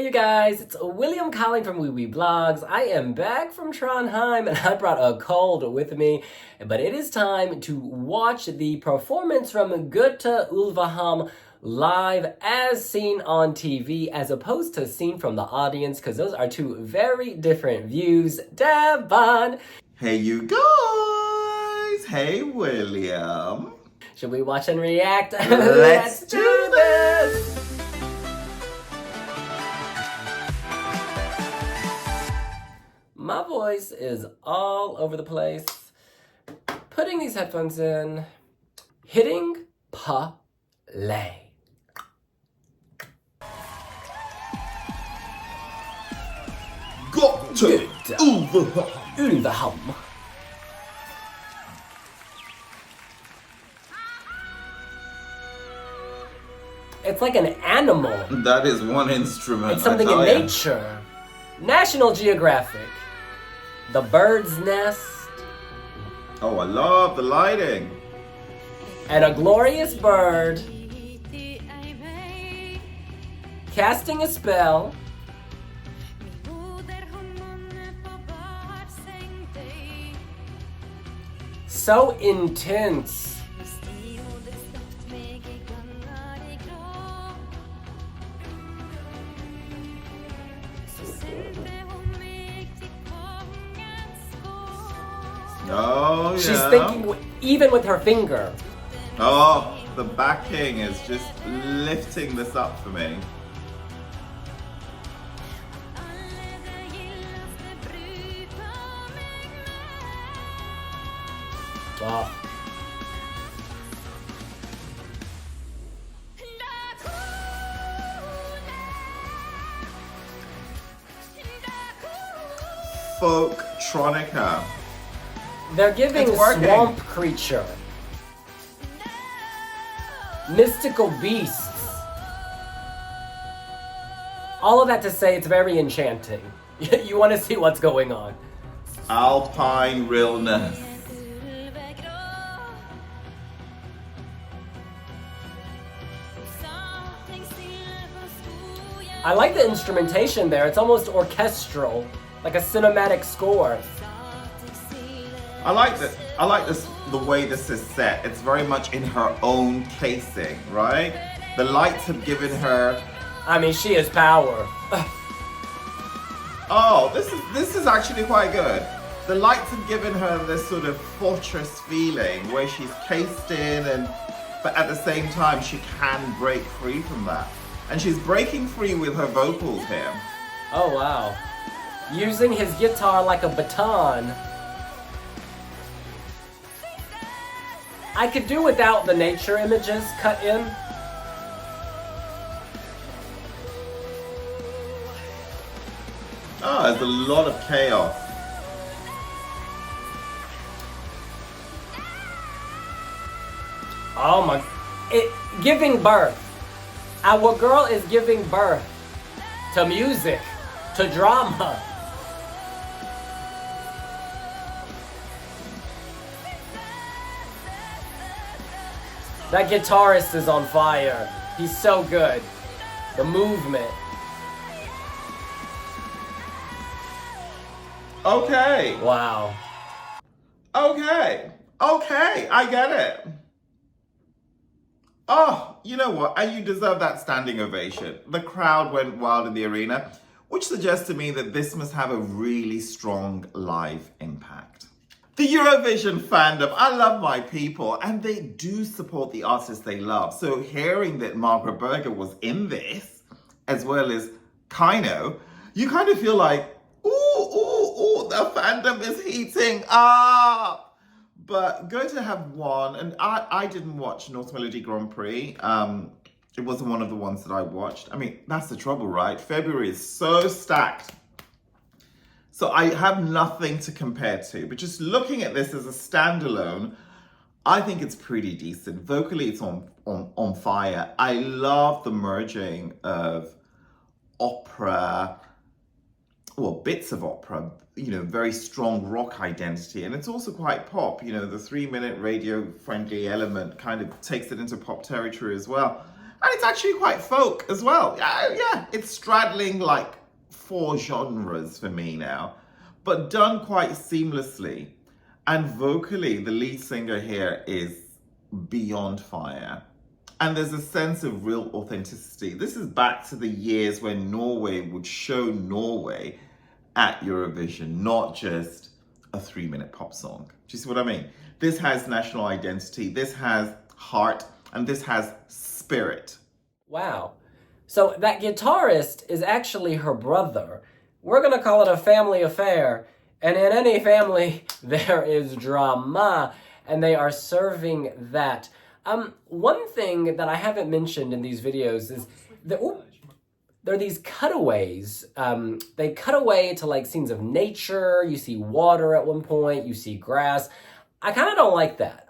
you guys, it's William calling from Wiwibloggs. I am back from Trondheim and I brought a cold with me, but it is time to watch the performance from Gåte Ulveham live as seen on TV as opposed to seen from the audience, because those are two very different views. Devon! Hey you guys! Hey William! Should we watch and react? Let's do this! My voice is all over the place. Putting these headphones in, hitting play. Gåte Ulveham. It's like an animal. That is one instrument. It's something in nature. National Geographic. The bird's nest. Oh, I love the lighting. And a glorious bird casting a spell. So intense. Oh, yeah. She's thinking even with her finger. Oh, the backing is just lifting this up for me. Wow. Folktronica. They're giving swamp creature. Mystical beasts. All of that to say it's very enchanting. You want to see what's going on. Alpine realness. I like the instrumentation there. It's almost orchestral, like a cinematic score. I like this the way this is set. It's very much in her own casing, right? The lights have given her. I mean, she has power. Oh, this is actually quite good. The lights have given her this sort of fortress feeling where she's cased in, but at the same time she can break free from that. And she's breaking free with her vocals here. Oh wow. Using his guitar like a baton. I could do without the nature images cut in. Oh, there's a lot of chaos. Oh my, giving birth. Our girl is giving birth to music, to drama. That guitarist is on fire. He's so good. The movement. Okay. Wow. Okay, I get it. Oh, you know what? And you deserve that standing ovation. The crowd went wild in the arena, which suggests to me that this must have a really strong live impact. The Eurovision fandom, I love my people, and they do support the artists they love. So hearing that Margaret Berger was in this, as well as Kino, you kind of feel like, ooh, the fandom is heating up. But Gåte have won, and I didn't watch Norsk Melodi Grand Prix. It wasn't one of the ones that I watched. I mean, that's the trouble, right? February is so stacked. So I have nothing to compare to, but just looking at this as a standalone, I think it's pretty decent. Vocally, it's on fire. I love the merging of opera, well, bits of opera, you know, very strong rock identity. And it's also quite pop, you know, the 3-minute radio-friendly element kind of takes it into pop territory as well. And it's actually quite folk as well. Yeah, it's straddling like 4 genres for me now, but done quite seamlessly. And vocally, the lead singer here is beyond fire. And there's a sense of real authenticity. This is back to the years when Norway would show Norway at Eurovision, not just a 3-minute pop song. Do you see what I mean? This has national identity, this has heart, and this has spirit. Wow. So that guitarist is actually her brother. We're going to call it a family affair. And in any family, there is drama, and they are serving that. One thing that I haven't mentioned in these videos is that there are these cutaways. They cut away to like scenes of nature. You see water at one point. You see grass. I kind of don't like that.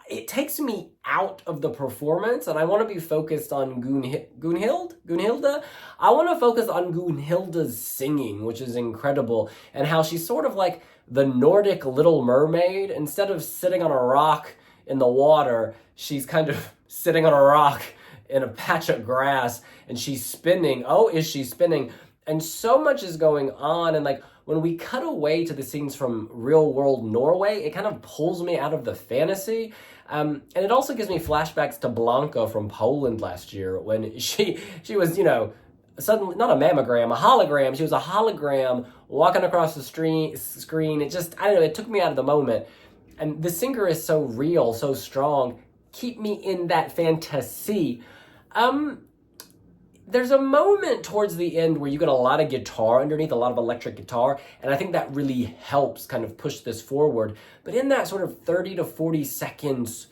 It takes me out of the performance, and I want to be focused on Gunnhilda. I want to focus on Gunnhilda's singing, which is incredible, and how she's sort of like the Nordic Little Mermaid. Instead of sitting on a rock in the water, she's kind of sitting on a rock in a patch of grass, and she's spinning. Oh, is she spinning? And so much is going on, and like when we cut away to the scenes from real world Norway, it kind of pulls me out of the fantasy. And it also gives me flashbacks to Blanca from Poland last year when she was, suddenly, not a mammogram, a hologram. She was a hologram walking across the screen. It just, I don't know, it took me out of the moment. And the singer is so real, so strong. Keep me in that fantasy. There's a moment towards the end where you get a lot of guitar underneath, a lot of electric guitar, and I think that really helps kind of push this forward. But in that sort of 30 to 40 seconds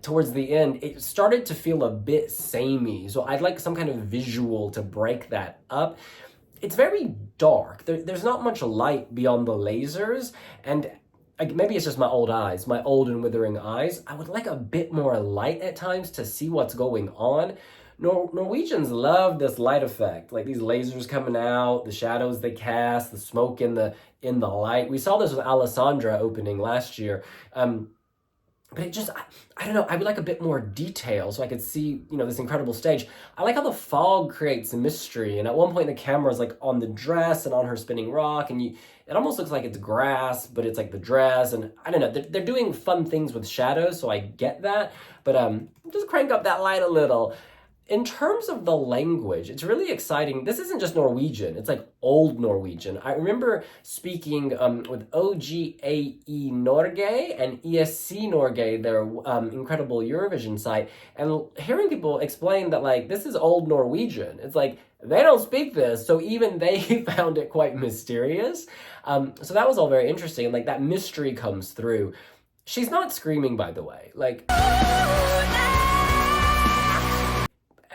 towards the end, it started to feel a bit samey. So I'd like some kind of visual to break that up. It's very dark. There's not much light beyond the lasers, and maybe it's just my old eyes, my old and withering eyes. I would like a bit more light at times to see what's going on. Norwegians love this light effect, like these lasers coming out, the shadows they cast, the smoke in the light. We saw this with Alessandra opening last year. But it just, I don't know, I would like a bit more detail so I could see, this incredible stage. I like how the fog creates a mystery, and at one point the camera's like on the dress and on her spinning rock, and it almost looks like it's grass, but it's like the dress, and I don't know, they're doing fun things with shadows, so I get that, but just crank up that light a little. In terms of the language, it's really exciting. This isn't just Norwegian. It's like old Norwegian. I remember speaking with OGAE Norge and ESC Norge, their incredible Eurovision site, and hearing people explain that, like, this is old Norwegian. It's like, they don't speak this, so even they found it quite mysterious. So that was all very interesting. Like, that mystery comes through. She's not screaming, by the way. Like...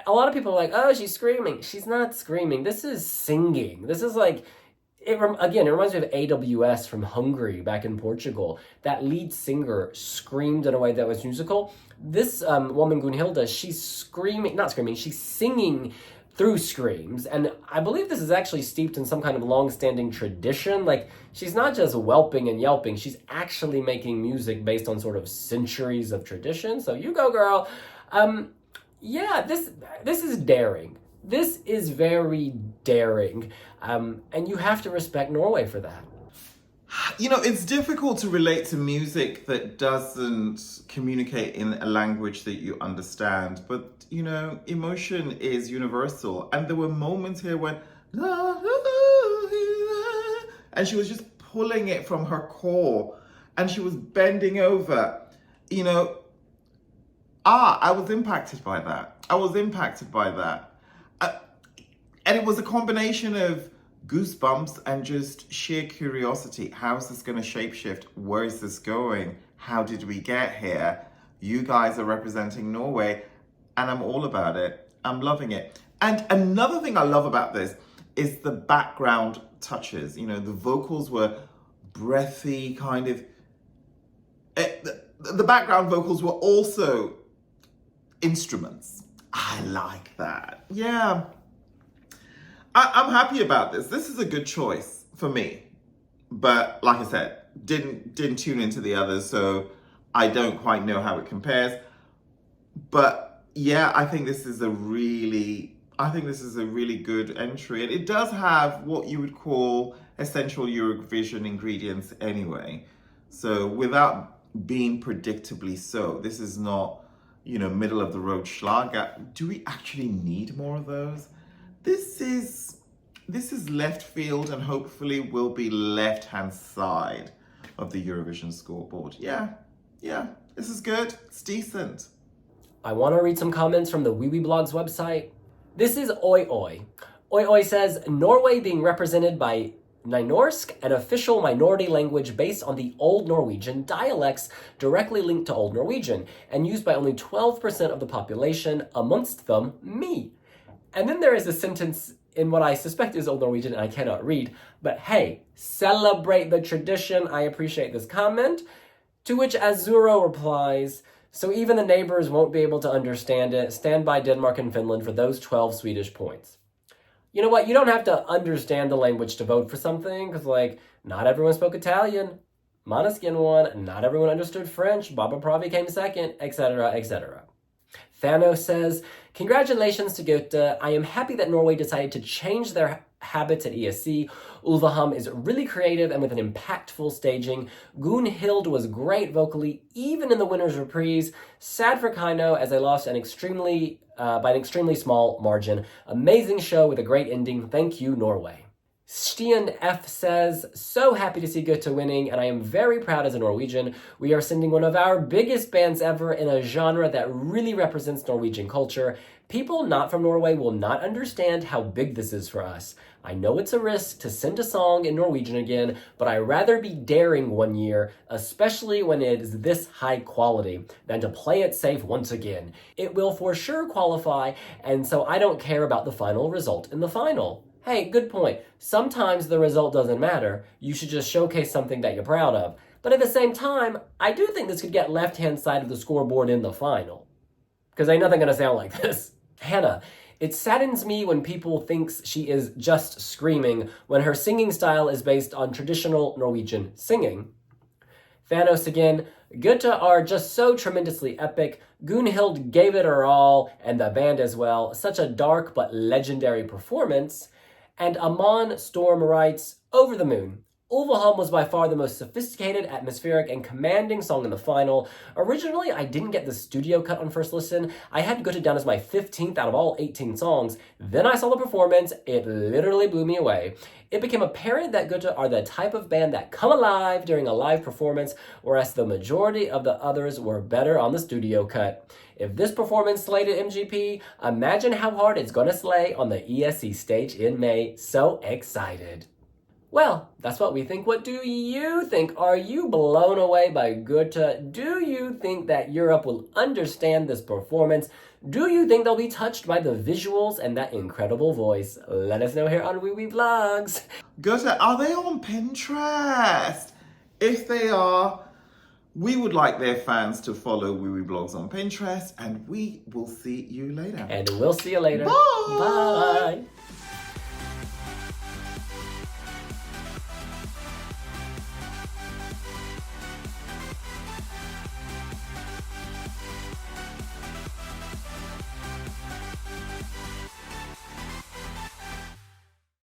A lot of people are like, oh, she's screaming. She's not screaming. This is singing. This is like, it reminds me of AWS from Hungary back in Portugal. That lead singer screamed in a way that was musical. This woman, Gunnhilda, she's she's singing through screams. And I believe this is actually steeped in some kind of long-standing tradition. Like, she's not just whelping and yelping. She's actually making music based on sort of centuries of tradition. So you go, girl. Yeah, this is daring. This is very daring. And you have to respect Norway for that. It's difficult to relate to music that doesn't communicate in a language that you understand. But, emotion is universal. And there were moments here when... And she was just pulling it from her core. And she was bending over, I was impacted by that. And it was a combination of goosebumps and just sheer curiosity. How is this going to shapeshift? Where is this going? How did we get here? You guys are representing Norway, and I'm all about it. I'm loving it. And another thing I love about this is the background touches. The vocals were breathy, kind of. The background vocals were also instruments. I like that. Yeah. I'm happy about this. This is a good choice for me. But like I said, didn't tune into the others, so I don't quite know how it compares. But yeah, I think this is a really good entry. And it does have what you would call essential Eurovision ingredients anyway. So without being predictably so, this is not, middle of the road schlager. Do we actually need more of those? This is left field and hopefully will be left-hand side of the Eurovision scoreboard. Yeah, this is good. It's decent. I want to read some comments from the Wiwibloggs website. This is Oi Oi. Oi Oi says, Norway being represented by Nynorsk, an official minority language based on the Old Norwegian dialects directly linked to Old Norwegian and used by only 12% of the population, amongst them me. And then there is a sentence in what I suspect is Old Norwegian and I cannot read, but hey, celebrate the tradition. I appreciate this comment. To which Azuro replies, so even the neighbors won't be able to understand it. Stand by Denmark and Finland for those 12 Swedish points. You know what? You don't have to understand the language to vote for something, because, not everyone spoke Italian. Måneskin won. Not everyone understood French. Baba Pravi came second, etc., etc. Thanos says, congratulations to Gåte. I am happy that Norway decided to change their habits at ESC. Ulveham is really creative and with an impactful staging. Gunnhild was great vocally, even in the winner's reprise. Sad for Kaino as they lost by an extremely small margin. Amazing show with a great ending. Thank you, Norway. Stian F says, so happy to see Gåte winning, and I am very proud as a Norwegian. We are sending one of our biggest bands ever in a genre that really represents Norwegian culture. People not from Norway will not understand how big this is for us. I know it's a risk to send a song in Norwegian again, but I'd rather be daring one year, especially when it is this high quality, than to play it safe once again. It will for sure qualify, and so I don't care about the final result in the final. Hey, good point. Sometimes the result doesn't matter. You should just showcase something that you're proud of. But at the same time, I do think this could get left-hand side of the scoreboard in the final. Because ain't nothing gonna sound like this. Hannah, it saddens me when people think she is just screaming when her singing style is based on traditional Norwegian singing. Thanos again, Gåte are just so tremendously epic. Gunnhild gave it her all, and the band as well. Such a dark but legendary performance. And Amon Storm writes, over the moon. Ulveham was by far the most sophisticated, atmospheric, and commanding song in the final. Originally, I didn't get the studio cut on first listen. I had Gåte down as my 15th out of all 18 songs. Then I saw the performance. It literally blew me away. It became apparent that Gåte are the type of band that come alive during a live performance, whereas the majority of the others were better on the studio cut. If this performance slayed at MGP, imagine how hard it's gonna slay on the ESC stage in May. So excited. Well, that's what we think. What do you think? Are you blown away by Gåte? Do you think that Europe will understand this performance? Do you think they'll be touched by the visuals and that incredible voice? Let us know here on Wiwibloggs. Gåte, are they on Pinterest? If they are, we would like their fans to follow Wiwibloggs on Pinterest, and we will see you later. And we'll see you later. Bye! Bye!